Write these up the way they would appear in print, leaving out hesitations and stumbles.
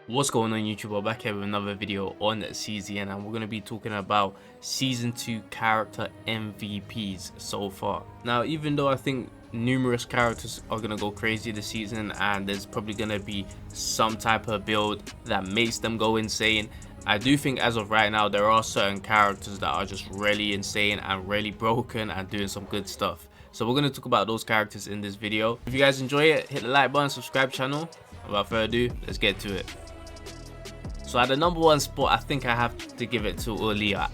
What's going on YouTube? We're back here with another video on CZN, and we're going to be talking about Season 2 character MVPs so far. Now, even though I think numerous characters are going to go crazy this season and there's probably going to be some type of build that makes them go insane, I do think as of right now there are certain characters that are just really insane and really broken and doing some good stuff. So we're going to talk about those characters in this video. If you guys enjoy it, hit the like button, subscribe channel. Without further ado, let's get to it. So at the number one spot, I think I have to give it to Aurelia.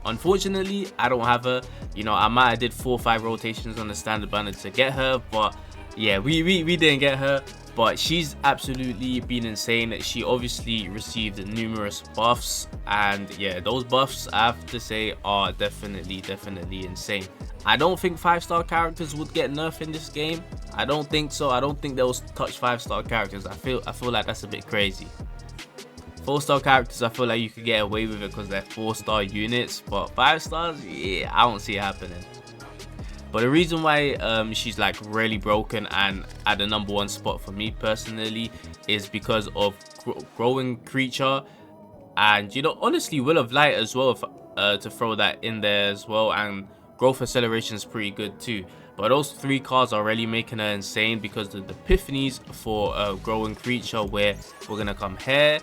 Unfortunately, I don't have her. You know, I might have did 4 or 5 rotations on the standard banner to get her, but yeah, we didn't get her. But she's absolutely been insane. She obviously received numerous buffs, and yeah, those buffs I have to say are definitely insane. I don't think 5-star characters would get nerfed in this game. I don't think so. I don't think they'll touch 5-star characters. I feel like that's a bit crazy. 4-star characters, I feel like you could get away with it because they're 4-star units, but 5 stars, yeah, I don't see it happening. But the reason why she's like really broken and at the number one spot for me personally is because of growing creature, and you know, honestly, Will of Light as well, to throw that in there as well, and growth acceleration is pretty good too. But those 3 cards are really making her insane because of the epiphanies for growing creature, where we're gonna come here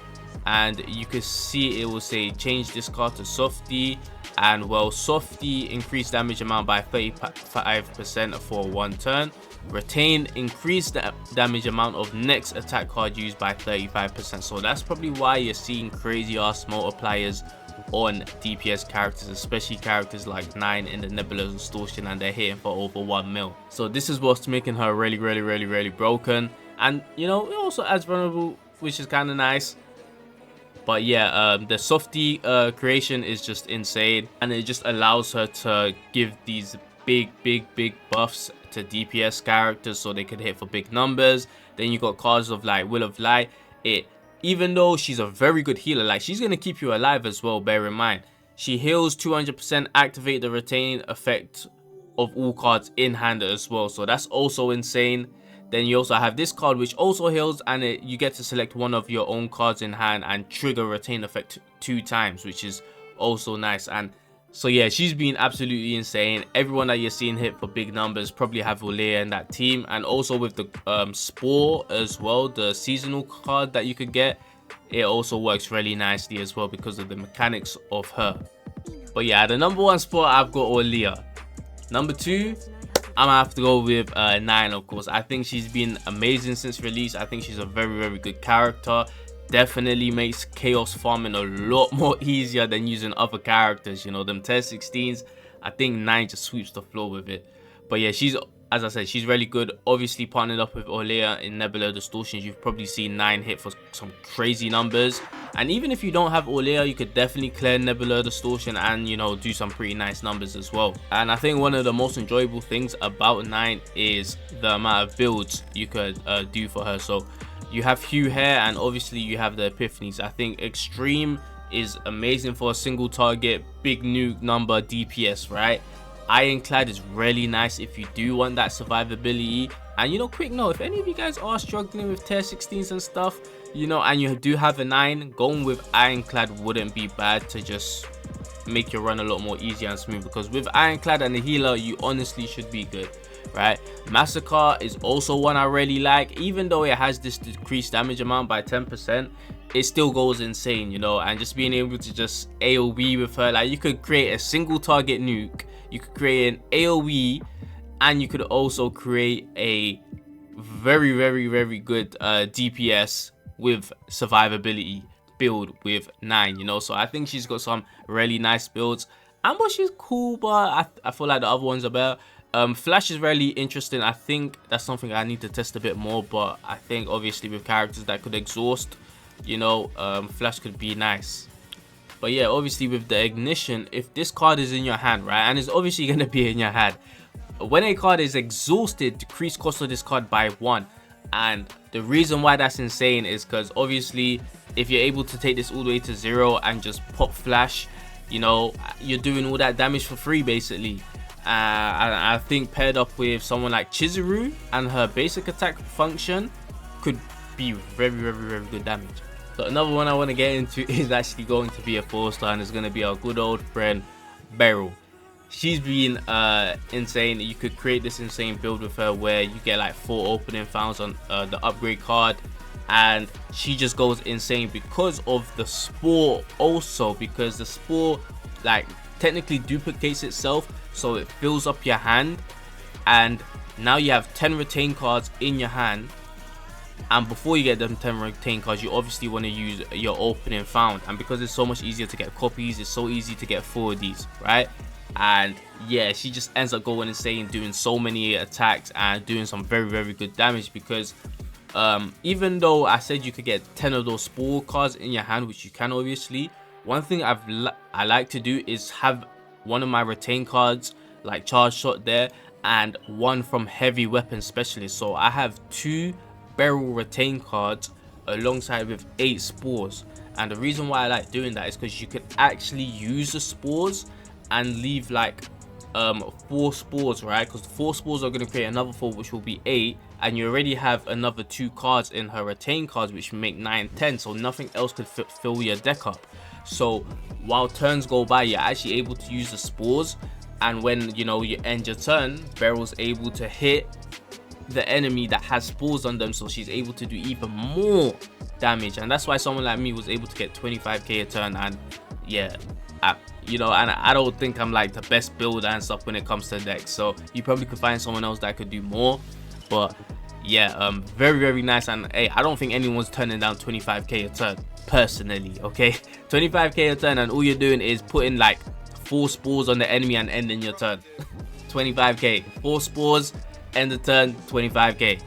and you can see it will say change this card to Softy, and well, Softy increase damage amount by 35% for 1 turn. Retain increase the damage amount of next attack card used by 35%. So that's probably why you're seeing crazy ass multipliers on DPS characters, especially characters like 9 in the Nebula Distortion, and they're hitting for over 1 mil. So this is what's making her really broken, and you know, it also adds vulnerable, which is kind of nice. But yeah, the Softy creation is just insane, and it just allows her to give these big buffs to DPS characters so they can hit for big numbers. Then you got cards of like Will of Light. Even though she's a very good healer, like she's gonna keep you alive as well, bear in mind. She heals 200%, activate the retain effect of all cards in hand as well, so that's also insane. Then you also have this card which also heals, and you get to select one of your own cards in hand and trigger retain effect 2 times, which is also nice. And so yeah, she's been absolutely insane. Everyone that you're seeing hit for big numbers probably have Aurelia in that team, and also with the Spore as well, the seasonal card that you could get, it also works really nicely as well because of the mechanics of her. But yeah, at the number 1 spot I've got Aurelia. Number 2, I'm gonna have to go with 9, of course. I think she's been amazing since release. I think she's a very good character. Definitely makes chaos farming a lot more easier than using other characters. You know, them tier 16s, I think 9 just sweeps the floor with it. But yeah, she's, as I said, she's really good. Obviously partnered up with Aurelia in Nebula Distortions, you've probably seen 9 hit for some crazy numbers. And even if you don't have Aurelia, you could definitely clear Nebula Distortion and, you know, do some pretty nice numbers as well. And I think one of the most enjoyable things about 9 is the amount of builds you could do for her. So you have Hue Hair, and obviously you have the Epiphanies. I think Extreme is amazing for a single target, big nuke number DPS, right? Ironclad is really nice if you do want that survivability. And you know, quick note, if any of you guys are struggling with tier 16s and stuff, you know, and you do have a 9, going with Ironclad wouldn't be bad to just make your run a lot more easier and smooth, because with Ironclad and the healer, you honestly should be good, right? Massacre is also one I really like. Even though it has this decreased damage amount by 10%, it still goes insane, you know. And just being able to just AoE with her, like you could create a single target nuke, you could create an AoE, and you could also create a very good DPS with survivability build with 9, you know. So I think she's got some really nice builds. Ambush is cool, but I feel like the other ones are better. Flash is really interesting. I think that's something I need to test a bit more, but I think obviously with characters that could exhaust, you know, Flash could be nice. But yeah, obviously with the Ignition, if this card is in your hand, right, and it's obviously going to be in your hand, when a card is exhausted, decrease cost of this card by 1. And the reason why that's insane is because obviously if you're able to take this all the way to 0 and just pop Flash, you know, you're doing all that damage for free basically. I think paired up with someone like Chizuru and her basic attack function could be very good damage. So another one I want to get into is actually going to be a 4-star, and it's going to be our good old friend Beryl. She's been insane. You could create this insane build with her where you get like 4 opening founds on the upgrade card, and she just goes insane because of the spore. Also because the spore like technically duplicates itself, so it fills up your hand, and now you have 10 retain cards in your hand. And before you get them 10 retain cards, you obviously want to use your opening found, and because it's so much easier to get copies, it's so easy to get 4 of these, right? And yeah, she just ends up going insane, doing so many attacks and doing some very good damage. Because even though I said you could get 10 of those spore cards in your hand, which you can obviously, one thing I like to do is have one of my retain cards like charge shot there, and one from heavy weapon specialist. So I have 2 Beryl retain cards alongside with 8 spores. And the reason why I like doing that is because you could actually use the spores and leave like 4 spores, right? Because 4 spores are going to create another 4, which will be 8, and you already have another 2 cards in her retain cards, which make 9, 10. So nothing else could fill your deck up. So while turns go by, you're actually able to use the spores, and when you know you end your turn, Beryl's able to hit the enemy that has spores on them, so she's able to do even more damage. And that's why someone like me was able to get 25k a turn. And yeah, you know, and I don't think I'm like the best builder and stuff when it comes to decks, so you probably could find someone else that could do more. But yeah, very nice. And hey, I don't think anyone's turning down 25k a turn personally, okay? 25k a turn, and all you're doing is putting like 4 spores on the enemy and ending your turn. 25k, 4 spores, end the turn, 25k.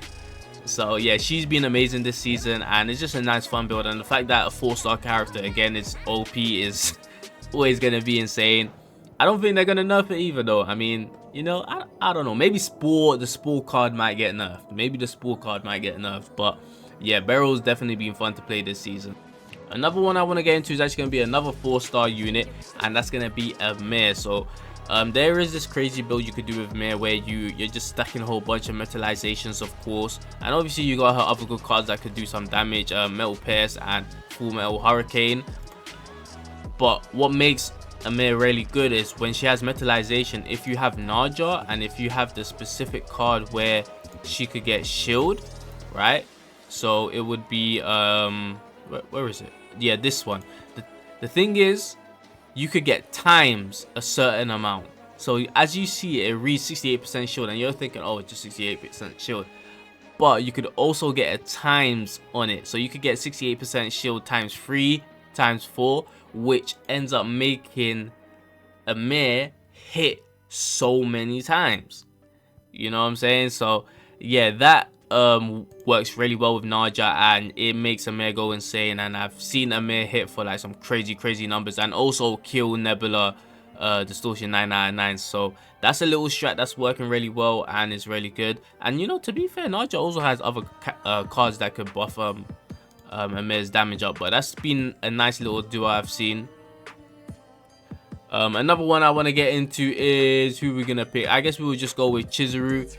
So yeah, she's been amazing this season, and it's just a nice fun build. And the fact that a 4-star character again is OP is always gonna be insane. I don't think they're gonna nerf it either though. I mean, you know, I don't know, maybe the spore card might get nerfed, but yeah, Beryl's definitely been fun to play this season. Another one I want to get into is actually going to be another 4-star unit, and that's going to be Ymir. So there is this crazy build you could do with Ymir where you're just stacking a whole bunch of metalizations, of course, and obviously you got her other good cards that could do some damage, Metal Pierce and Full Metal Hurricane. But what makes Ymir really good is when she has metalization, if you have Naja and if you have the specific card where she could get shield, right? So it would be where is it? Yeah, this one. The thing is, you could get times a certain amount. So as you see it reads 68% shield, and you're thinking, oh, it's just 68% shield, but you could also get a times on it. So you could get 68% shield times 3 times 4, which ends up making Ymir hit so many times. You know what I'm saying? So yeah, that works really well with Naja, and it makes Ymir go insane. And I've seen Ymir hit for like some crazy numbers, and also kill Nebula Distortion 9 out of 9. So that's a little strat that's working really well and is really good. And you know, to be fair, Naja also has other cards that could buff Ymir's damage up, but that's been a nice little duo I've seen. Another one I want to get into is who we're gonna pick. I guess we will just go with Chizuru.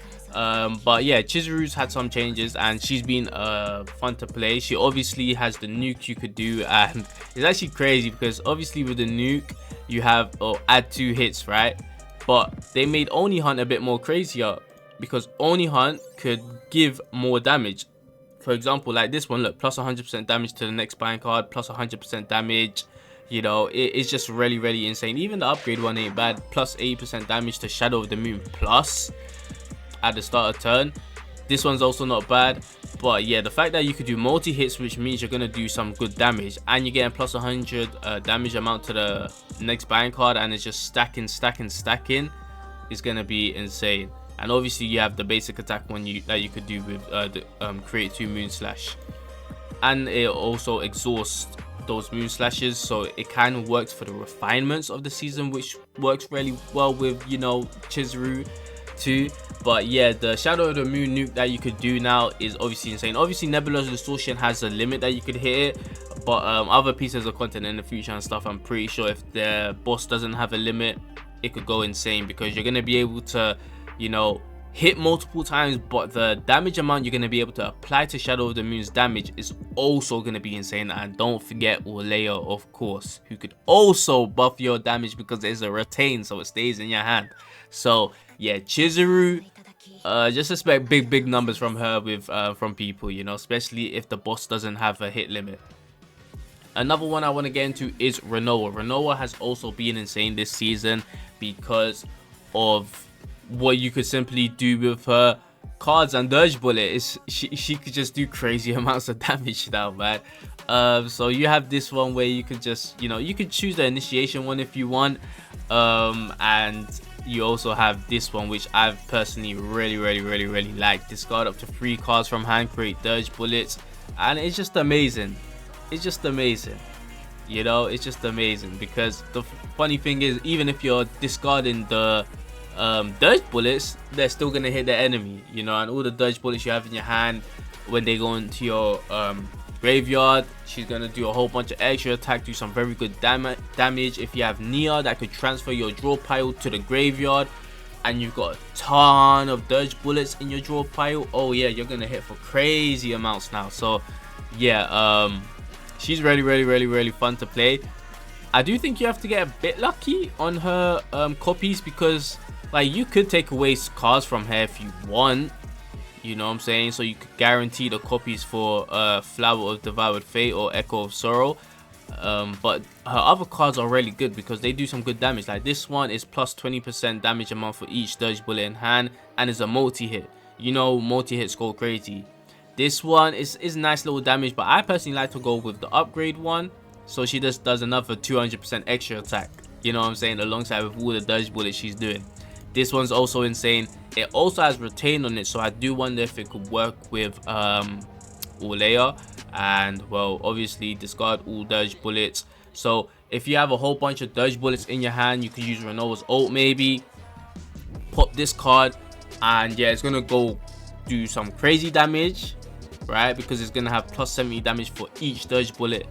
But yeah, Chizuru's had some changes, and she's been fun to play. She obviously has the nuke you could do, and it's actually crazy because obviously with the nuke you have add 2 hits, right? But they made Oni Hunt a bit more crazier, because Oni Hunt could give more damage. For example, like this one, look, plus 100% damage to the next bind card, plus 100% damage. You know, it's just really insane. Even the upgrade one ain't bad. Plus 80% damage to Shadow of the Moon plus at the start of turn. This one's also not bad. But yeah, the fact that you could do multi-hits, which means you're going to do some good damage, and you're getting plus 100 damage amount to the next bind card, and it's just stacking, is going to be insane. And obviously you have the basic attack one that you could do with the create 2 Moon Slash, and it also exhausts those Moon Slashes, so it kind of works for the refinements of the season, which works really well with, you know, Chizuru too. But yeah, the Shadow of the Moon nuke that you could do now is obviously insane. Obviously Nebula's Distortion has a limit that you could hit it, but other pieces of content in the future and stuff, I'm pretty sure if the boss doesn't have a limit, it could go insane, because you're going to be able to, you know, hit multiple times, but the damage amount you're going to be able to apply to Shadow of the Moon's damage is also going to be insane. And don't forget Orlea, of course, who could also buff your damage because there's a retain, so it stays in your hand. So yeah, Chizuru, just expect big numbers from her with from people, you know, especially if the boss doesn't have a hit limit. Another one I want to get into is Rinoa. Rinoa has also been insane this season because of what you could simply do with her cards, and Dirge Bullet is she could just do crazy amounts of damage now, man. So you have this one where you could just, you know, you could choose the initiation one if you want, and you also have this one which I've personally really like. Discard up to 3 cards from hand, create Dirge Bullets, and it's just amazing. It's just amazing, you know. It's just amazing because the funny thing is, even if you're discarding the Dirge Bullets, they're still gonna hit the enemy, you know. And all the Dirge Bullets you have in your hand, when they go into your graveyard, she's gonna do a whole bunch of extra attack, do some very good damage. If you have Nia, that could transfer your draw pile to the graveyard, and you've got a ton of Dirge Bullets in your draw pile, oh yeah, you're gonna hit for crazy amounts now. So yeah, she's really fun to play. I do think you have to get a bit lucky on her copies, because like you could take away cards from her if you want, you know what I'm saying. So you could guarantee the copies for Flower of Devoured Fate or Echo of Sorrow, but her other cards are really good because they do some good damage. Like this one is plus 20% damage amount for each Dirge Bullet in hand, and is a multi-hit. You know, multi-hits go crazy. This one is nice little damage, but I personally like to go with the upgrade one, so she just does another 200% extra attack, you know what I'm saying, alongside with all the Dirge Bullets she's doing. This one's also insane. It also has retain on it, so I do wonder if it could work with Orlea. And well, obviously discard all Dirge Bullets. So if you have a whole bunch of Dirge Bullets in your hand, you could use Rinoa's ult maybe, pop this card, and yeah, it's gonna go do some crazy damage, right? Because it's gonna have plus 70 damage for each Dirge Bullet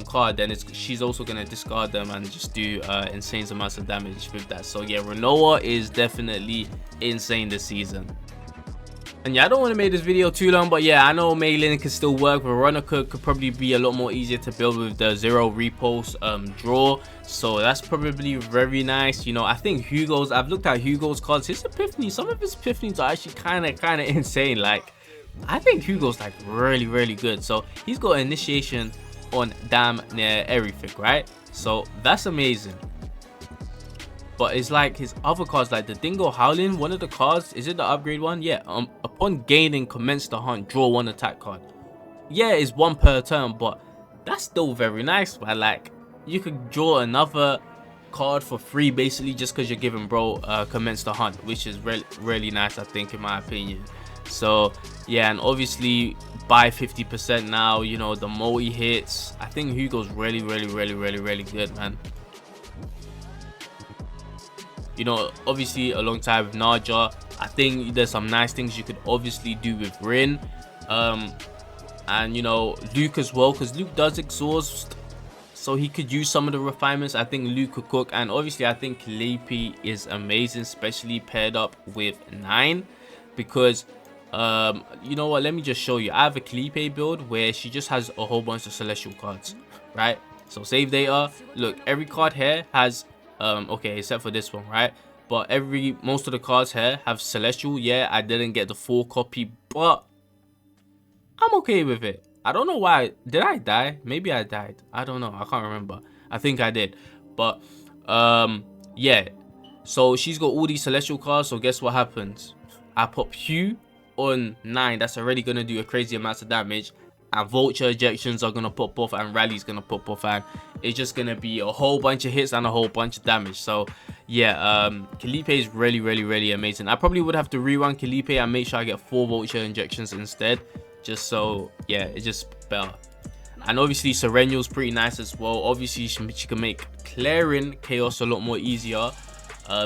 card. Then she's also gonna discard them and just do insane amounts of damage with that. So yeah, Rinoa is definitely insane this season. And yeah, I don't want to make this video too long, but yeah, I know Mei Lin can still work. Veronica could probably be a lot more easier to build with the 0 repulse draw, so that's probably very nice. You know, I think Hugo's, I've looked at Hugo's cards, his epiphany, some of his epiphanies are actually kind of insane. Like, I think Hugo's like really good. So he's got initiation on damn near everything, right? So that's amazing. But it's like his other cards, like the Dingo Howling, one of the cards, is it the upgrade one? Yeah, upon gaining commence the hunt, draw 1 attack card. Yeah, it's 1 per turn, but that's still very nice, man. Like, you could draw another card for free basically just because you're giving bro commence the hunt, which is really nice, I think, in my opinion. So yeah, and obviously buy 50% now, you know, the multi hits. I think Hugo's really good, man. You know, obviously alongside with Naja, I think there's some nice things you could obviously do with Rin, and you know, Luke as well, because Luke does exhaust, so he could use some of the refinements. I think Luke could cook, and obviously I think Calliope is amazing, especially paired up with 9, because you know what, let me just show you. I have a Calliope build where she just has a whole bunch of celestial cards, right? So save data, look, every card here has okay, except for this one, right? But most of the cards here have celestial. Yeah, I didn't get the full copy, but I'm okay with it. I don't know why. Did I die? Maybe I died. I don't know, I can't remember. I think I did. But yeah, so she's got all these celestial cards. So guess what happens? I pop Hugh on 9. That's already gonna do a crazy amount of damage, and Vulture ejections are gonna pop off, and Rally's gonna pop off, and it's just gonna be a whole bunch of hits and a whole bunch of damage. So yeah, Calliope is really amazing. I probably would have to rerun Calliope and make sure I get 4 Vulture injections instead, just so yeah, it's just better. And obviously Serenio's pretty nice as well. Obviously she can make clearing chaos a lot more easier,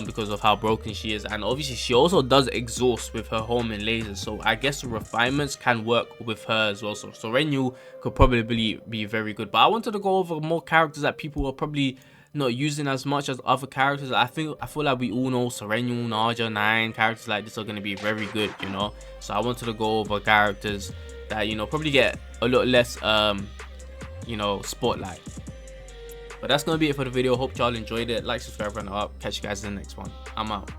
because of how broken she is, and obviously she also does exhaust with her home and lasers, so I guess the refinements can work with her as well. So Serenio could probably be very good, but I wanted to go over more characters that people are probably not using as much as other characters. I feel like we all know Serennial, Naja, Nine, characters like this are going to be very good, you know. So I wanted to go over characters that, you know, probably get a lot less you know, spotlight. But that's gonna be it for the video. Hope y'all enjoyed it. Like, subscribe, run up. Catch you guys in the next one. I'm out.